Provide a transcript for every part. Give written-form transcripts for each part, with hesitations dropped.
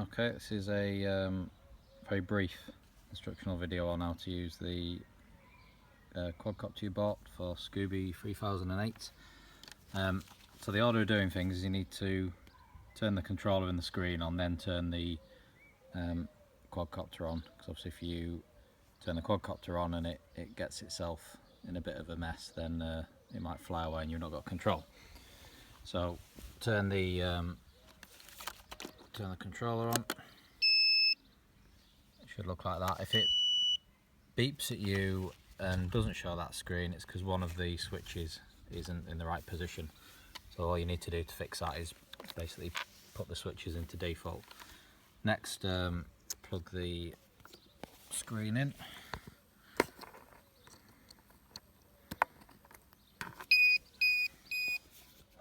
Okay, this is a very brief instructional video on how to use the quadcopter you bought for Scooby 3008. So the order of doing things is you need to turn the controller and the screen on, then turn the quadcopter on, because obviously if you turn the quadcopter on and it gets itself in a bit of a mess, then it might fly away and you've not got control. So turn the controller on. It should look like that. If it beeps at you and doesn't show that screen, it's because one of the switches isn't in the right position. So all you need to do to fix that is basically put the switches into default. Next, plug the screen in.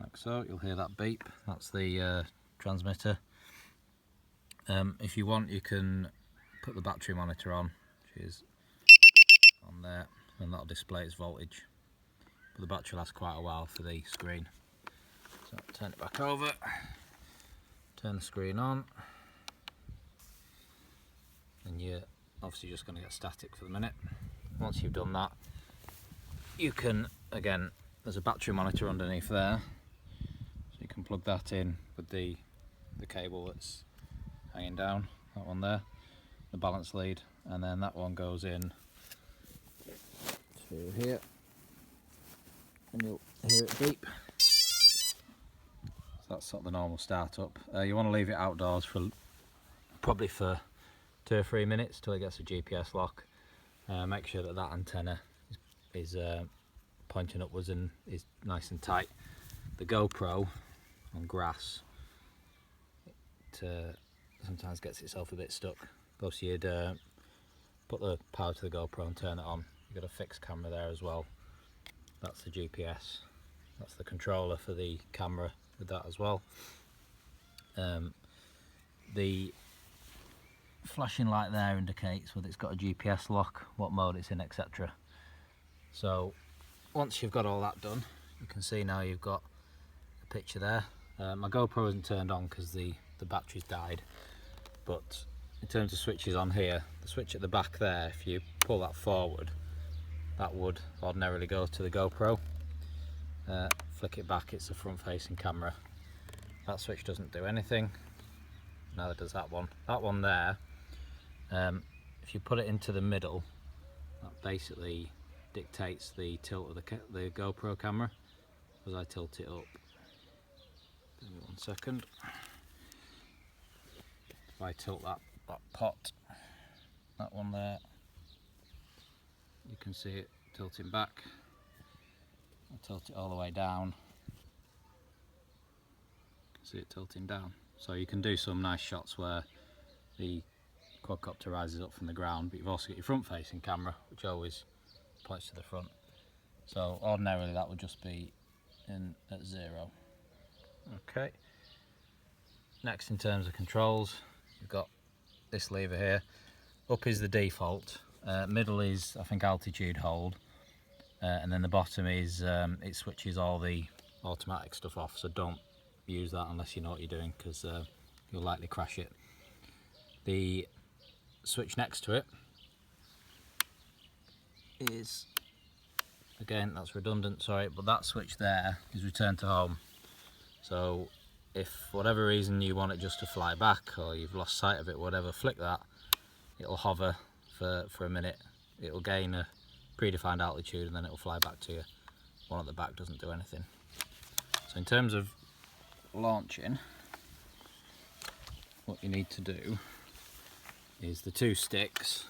Like so, you'll hear that beep. That's the transmitter. If you want, you can put the battery monitor on, which is on there, and that'll display its voltage. But the battery lasts quite a while for the screen. So turn it back over, turn the screen on, and you're obviously just going to get static for the minute. Once you've done that, you can, again, there's a battery monitor underneath there, so you can plug that in with the cable that's hanging down, that one there, the balance lead, and then that one goes in to here, and you'll hear it beep. So that's sort of the normal startup. You want to leave it outdoors for probably for 2 or 3 minutes till it gets a GPS lock. Make sure that antenna is pointing upwards and is nice and tight. The GoPro on grass, it sometimes gets itself a bit stuck. Plus you'd put the power to the GoPro and turn it on. You've got a fixed camera there as well. That's the GPS. That's the controller for the camera with that as well. The flashing light there indicates whether it's got a GPS lock, what mode it's in, etc. So once you've got all that done, you can see now you've got a picture there. My GoPro isn't turned on because the battery's died, but in terms of switches on here, the switch at the back there, if you pull that forward, that would ordinarily go to the GoPro. Flick it back, it's a front facing camera. That switch doesn't do anything, neither does that one. That one there, if you put it into the middle, that basically dictates the tilt of the GoPro camera. As I tilt it up, give me 1 second. If I tilt that pot, that one there, you can see it tilting back. I'll tilt it all the way down, you can see it tilting down. So you can do some nice shots where the quadcopter rises up from the ground, but you've also got your front facing camera, which always points to the front. So ordinarily that would just be in at 0. Okay. Next, in terms of controls, you've got this lever here. Up is the default, middle is I think altitude hold, and then the bottom is it switches all the automatic stuff off, so don't use that unless you know what you're doing, because you'll likely crash it. The switch next to it is, again, that's redundant, sorry, but that switch there is return to home. So if for whatever reason you want it just to fly back, or you've lost sight of it, whatever, flick that, it'll hover for a minute, it'll gain a predefined altitude, and then it'll fly back to you. One at the back doesn't do anything. So in terms of launching, what you need to do is the 2 sticks.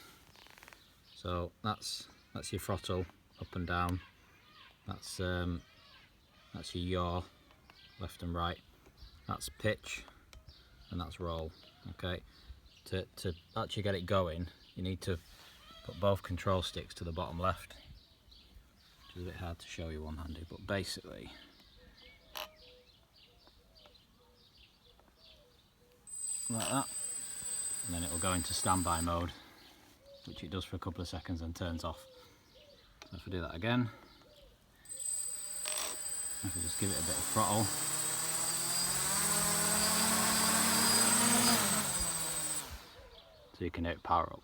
So that's your throttle up and down, that's your yaw left and right, that's pitch, and that's roll. Okay, to actually get it going, you need to put both control sticks to the bottom left, which is a bit hard to show you one-handed, but basically like that, and then it will go into standby mode, which it does for a couple of seconds and turns off. So if I do that again, I can just give it a bit of throttle, so you can hear it power up.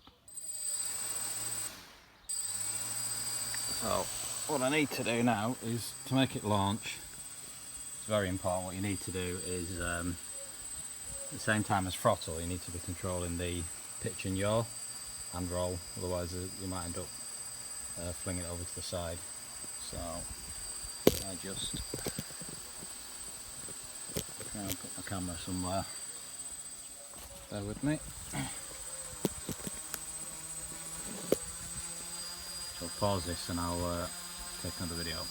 So what I need to do now is to make it launch. It's very important. What you need to do is at the same time as throttle, you need to be controlling the pitch and yaw and roll, otherwise you might end up flinging it over to the side. So I just try and put my camera somewhere. Bear with me. So I'll pause this and I'll take another video.